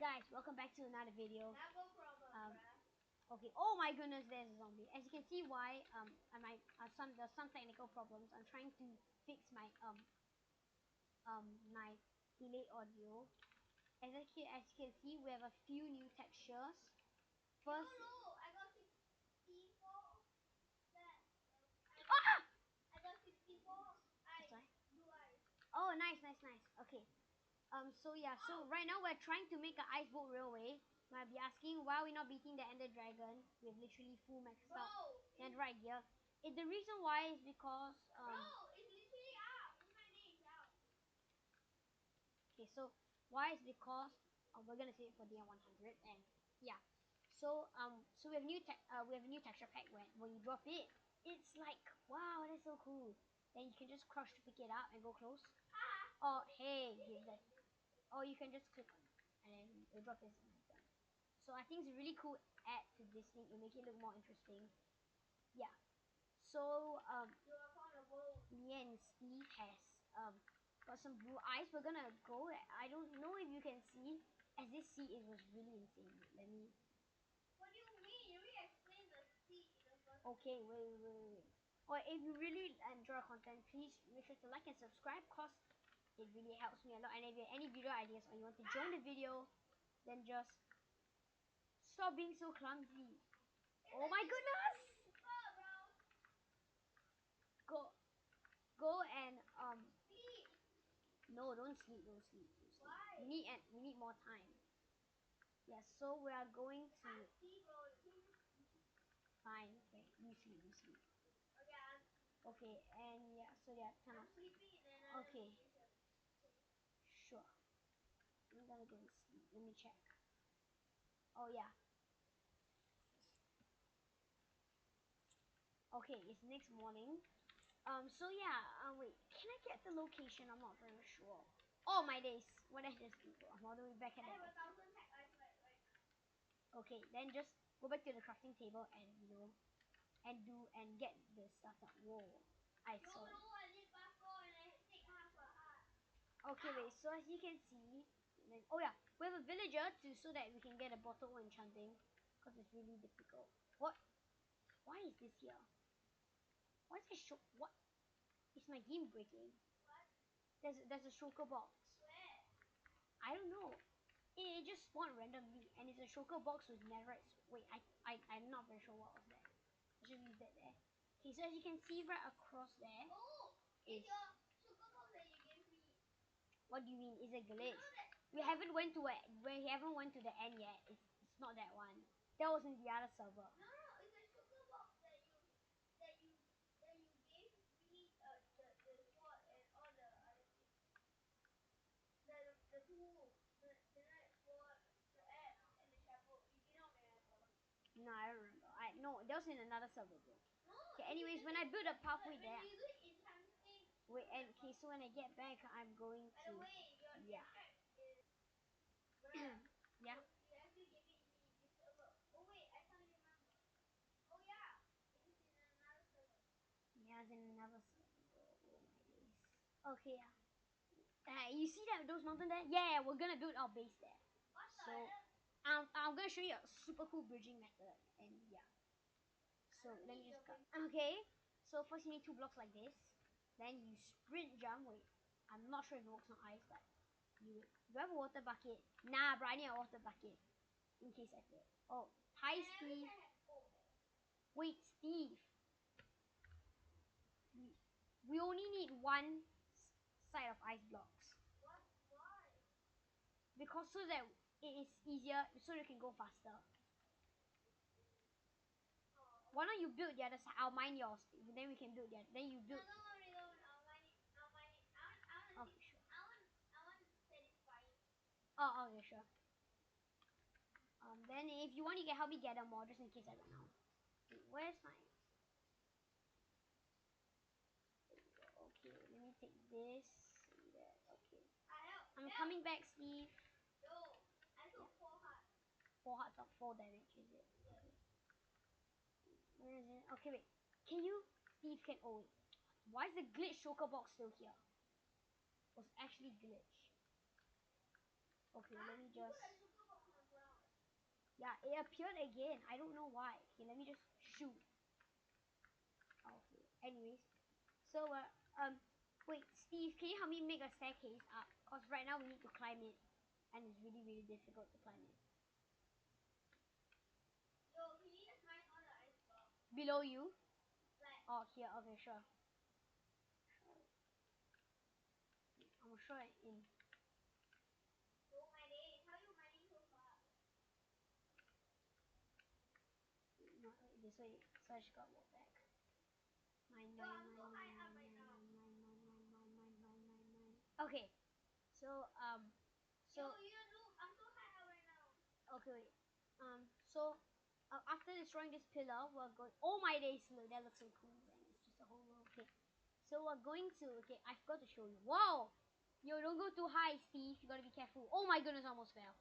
guys, welcome back to another video. Okay. Oh my goodness, there's a zombie. As you can see, why there's some technical problems. I'm trying to fix my my delay audio. As you can see, we have a few new textures. First, I got 64. Ah! I got 64. Oh, nice. Okay. So yeah, so right now we're trying to make an ice boat railway. Might be asking why we're not beating the Ender Dragon. We have literally full maxed out and right here. The reason why is because it's literally out. My name is out. Okay, so why is because we're gonna save it for DM100 and yeah. So so we have we have a new texture pack when you drop it, it's like wow, that's so cool. Then you can just crouch to pick it up and go close. Oh hey, give that. Or you can just click on it and then it'll drop this. So I think it's a really cool add to this thing. It'll make it look more interesting. Yeah. So me and Steve has got some blue eyes. We're gonna go. I don't know if you can see. As this sea, it was really insane. Let me. What do you mean? You explain the sea in the first. Okay, wait. Or if you really enjoy our content, please make sure to like and subscribe, cause it really helps me a lot. And if you have any video ideas or you want to join the video, then just stop being so clumsy. Oh my goodness! Go and sleep. No, don't sleep. Why? We need more time. Yes, so we are going to. Fine. Okay, you sleep. Okay, and yeah, so yeah, turn off. Okay. Sure. I'm gonna go and sleep. Let me check. Oh yeah. Okay, it's next morning. So yeah, wait, can I get the location? I'm not very sure. Oh my days, what I just do? I'm all the way back at that. Okay, then just go back to the crafting table and and get the stuff up. Whoa, I saw. Okay, wait. So as you can see, then, oh yeah, we have a villager too, so that we can get a bottle enchanting, because it's really difficult. What? Why is this here? Why is it what? Is my game breaking? There's a shulker box. Where? I don't know. It just spawned randomly, and it's a shulker box with netherite. Wait, I'm not very sure what was that. I should leave that there. Okay, so as you can see right across there. Oh, it's your shulker box that you gave me. What do you mean? Is it glitch? We haven't went to it. We haven't went to the end yet. It's not that one. That was in the other server. No, it's a shulker box that you gave me the sword and all the other things. The tool, the night sword, the axe, and the shovel. You did not remember. No, I don't remember. No, that was in another server, bro. No. Okay, anyways, when I build a pathway there. Wait, and okay, so when I get back, I'm going to. By the way, yeah. Yeah. You actually gave it me this server. Oh wait, I can't remember. Oh yeah, it is in another server. Yeah, it's in another server. Oh my days. Okay, yeah. You see those mountains there? Yeah, we're gonna build our base there. So I'm gonna show you a super cool bridging method, and yeah. So let me just cut. Okay. So first you need 2 blocks like this. Then you sprint jump. Wait, I'm not sure if it works on ice, but do you have a water bucket? Nah, bro, I need a water bucket in case I fail. Oh, hi Steve. Wait, Steve. We only need 1 side of ice blocks. Why? Because so that it is easier, so you can go faster. Why don't you build the other side? I'll mine yours. Then we can build the other. Then you build. No, I'll mine it. Okay, sure. I want satisfying. Oh, okay, sure. Then if you want, you can help me get them more, just in case I run out. Wait, where's my? Okay, let me take this. And that. Okay. I'm coming back, Steve. No, I took 4 hearts. 4 hearts of 4 damage, is it? Yeah. Okay. Where is it? Okay, wait. Can you, Steve? Oh wait. Why is the glitch shulker box still here? It was actually glitch. Okay, let me just. Yeah, it appeared again. I don't know why. Okay, let me just shoot. Okay. Anyways, so wait, Steve, can you help me make a staircase up? Cause right now we need to climb it, and it's really really difficult to climb it. Yo, can you just mine all the ice blocks? Below you? Like. Oh, here. Okay, sure. I'm sure in. Oh my days, how are you mining so fast? No, wait, this way. So I just gotta walk back. Mine. Okay, so so. Yo, look, I'm so high up right now. Okay, wait. So after destroying this pillar, we're going. Oh my days, look, that looks so cool. Man. It's just a whole row. Okay, so we're going to. Okay, I forgot to show you. Wow, yo, don't go too high, Steve. You gotta be careful. Oh my goodness, I almost fell.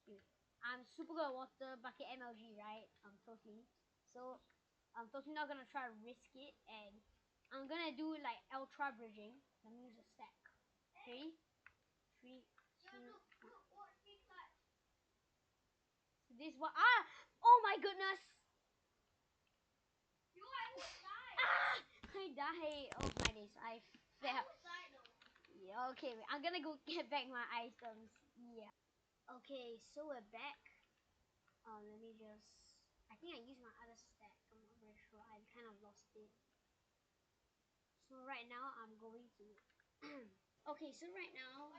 Dude, I'm super good at water bucket MLG, right? Totally. So I'm totally not gonna try to risk it, and I'm gonna do like ultra bridging. Let me use a stack. 3, 3, 2. So this one. Ah! Oh my goodness! Yo, I almost died. Ah! I died. Oh my days, I fell. Yeah, okay, wait, I'm gonna go get back my items. Yeah. Okay, so we're back. Let me just. I think I used my other stack. I'm not very sure. I kind of lost it. So right now I'm going to. Okay, so right now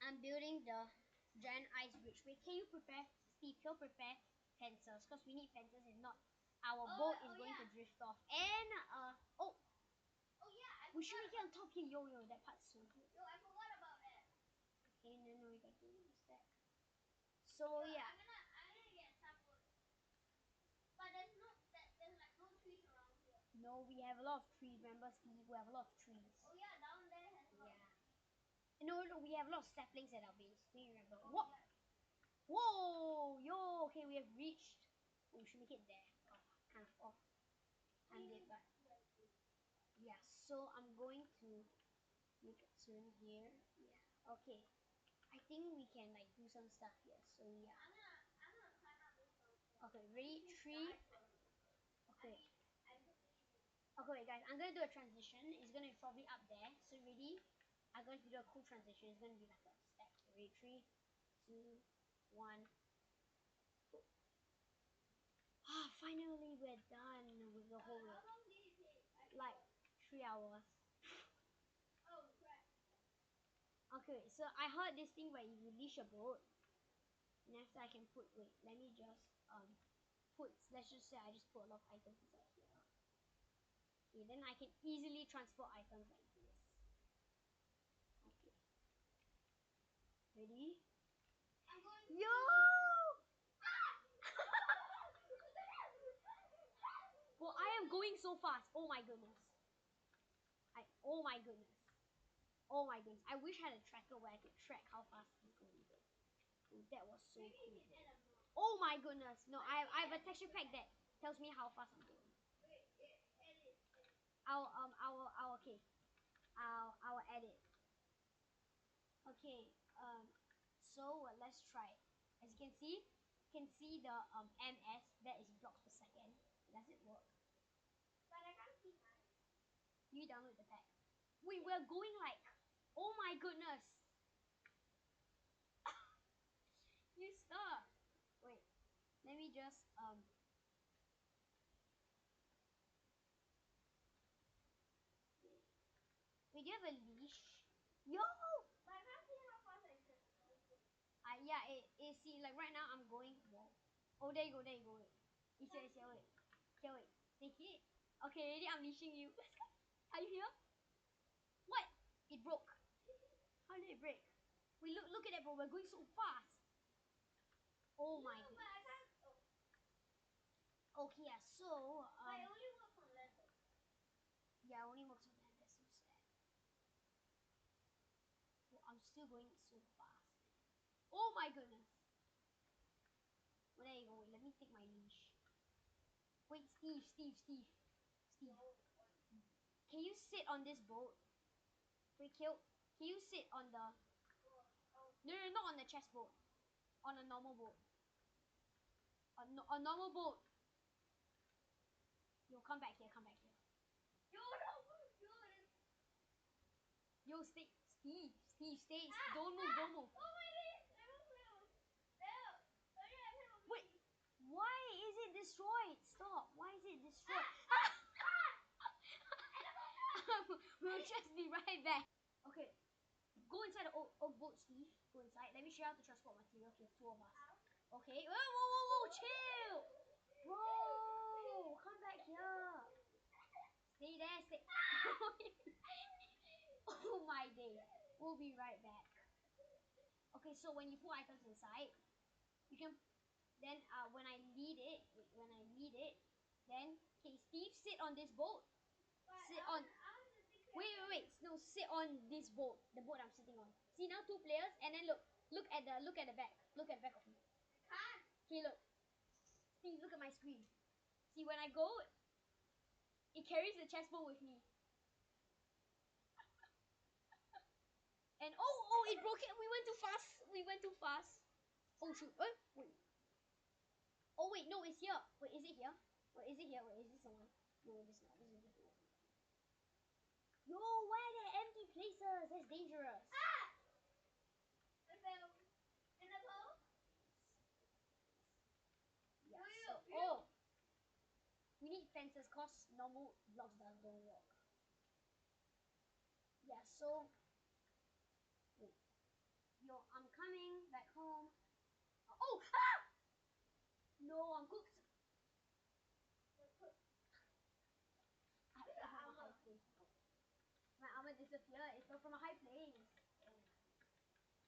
I'm building the giant ice bridge. Wait, can you prepare, Steve? Can you prepare fences? Because we need fences. If not, our boat is going to drift off. And yeah, we should make it on top here. Yo, that part's so good. Yo, I forgot about that. Okay, no, we got to do this stack. So yeah. I'm gonna get some wood. But there's like no trees around here. No, we have a lot of trees. Remember, Steve? We have a lot of trees. Oh yeah, down there has a lot. Yeah. No, we have a lot of saplings at our base. Do you remember? Oh, what? Yeah. Whoa, yo. Okay, we have reached. Oh, we should make it there. Oh, kind of off. But yeah. So I'm going to make it soon here. Yeah. Okay. I think we can like do some stuff here. So yeah. I'm gonna climb up this mountain. Okay, ready? 3. Okay. Okay, wait, guys. I'm gonna do a transition. It's gonna be probably up there. So ready? I'm going to do a cool transition. It's gonna be like a stack. Ready? 3, 2, 1. Ah, finally we're done with the whole. How long did it take? Like 3 hours. Oh crap. Okay, so I heard this thing where you release your boat. Next I can put, wait, let me just put, let's just say I just put a lot of items inside here. Okay, then I can easily transport items like this. Okay. Ready? I'm going. Yo! Well, I am going so fast. Oh my goodness. Oh my goodness. Oh my goodness. I wish I had a tracker where I could track how fast it's going. Oh, that was so cool. Oh my goodness. No, I have a texture pack that tells me how fast I'm going. Okay. I'll edit. Okay. So let's try it. As you can see the ms, that is blocks per second. Does it work? But I can't see mine. You download the pack. Wait, we're going like, oh my goodness. You stop. Wait, let me just wait, do you have a leash? Yo! But I can't see how fast I can. Yeah, see, like right now I'm going. Whoa. Oh, there you go, wait. It's here, wait. Okay, wait. Take it. Okay, ready? I'm leashing you. Let's go. Are you here? What? It broke. How did it break? Wait, look at that, bro. We're going so fast. Oh my goodness. Okay, yeah, so I only works on leather. Yeah, I only works on leather. So sad. Well, I'm still going so fast. Oh my goodness. Well, there you go. Wait, let me take my leash. Wait, Steve. Can you sit on this boat? Wait, can you sit on the? No, not on the chest boat. On a normal boat. A normal boat. Yo, come back here, come back here. Yo, no, yo, Yo, stay, Steve, stay. Don't move, don't move. oh my wrist, I don't know. Wait, why is it destroyed? Stop. Why is it destroyed? We'll just be right back. Okay, go inside the old boat, Steve. Go inside. Let me show you how to transport material. Okay, 2 of us. Okay. Whoa, whoa, whoa, whoa, chill. Bro, come back here. Stay there, stay. Oh my days. We'll be right back. Okay, so when you put items inside, you can then when I lead it, then okay, Steve, sit on this boat. Sit on. Wait. No, sit on this boat. The boat I'm sitting on. See now, 2 players, and then look at the back. Look at the back of me. Okay, look. Steve, look at my screen. See, when I go, it carries the chessboard with me. And oh, it broke it. We went too fast. Oh shoot. Wait. Oh wait, no, it's here. Wait, is it here? Wait, is it here? Wait, is this the one? No, this is not. This is a different one. Yo, why are there empty places? That's dangerous. I fell in the boat. Yeah, so, oh, we need fences cause normal blocks don't work. Yeah, so wait. Yo, I'm coming back home. Oh, ah! No, I'm cooked. I fell from a high place. My armor disappeared. It fell from a high place. Oh.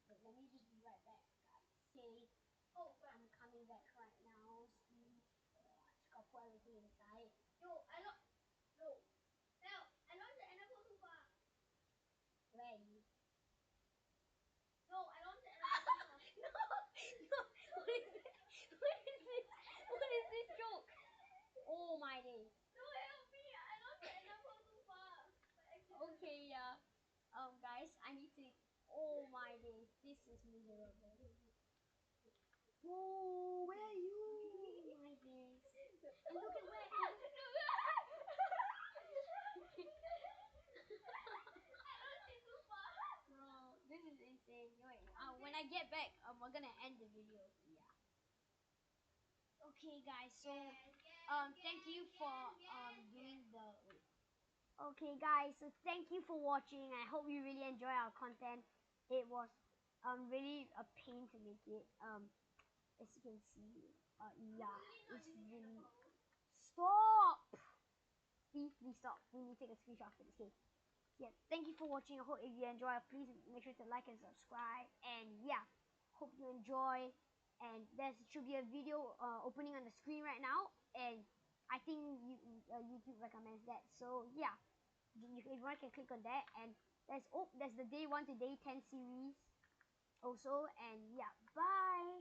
Wait, let me just be right back, guys. Okay. Oh, I'm coming back right now. Steve. I just gotta put everything inside. yo, no, I launched the animal too far. Where are you? No, I launched the animal too far. No. What is this? What is this joke? Oh my days. No, help me! I launched the animal too far. Okay, yeah. Guys, I need to. Oh my days, this is miserable. Whoa, where are you? Oh my days. And look at where. Bro, this is insane. Wait, when I get back, we're gonna end the video. Yeah. Okay, guys. So, thank you for doing the. Wait. Okay, guys. So thank you for watching. I hope you really enjoy our content. It was really a pain to make it. As you can see, yeah, it's really. Stop. Steve, please stop. We need to take a screenshot after this game. Yeah, thank you for watching. I hope if you enjoy, please make sure to like and subscribe. And yeah, hope you enjoy. And there should be a video opening on the screen right now. And I think YouTube recommends that. So yeah, everyone can click on that. And there's the day 1 to day 10 series also. And yeah, bye.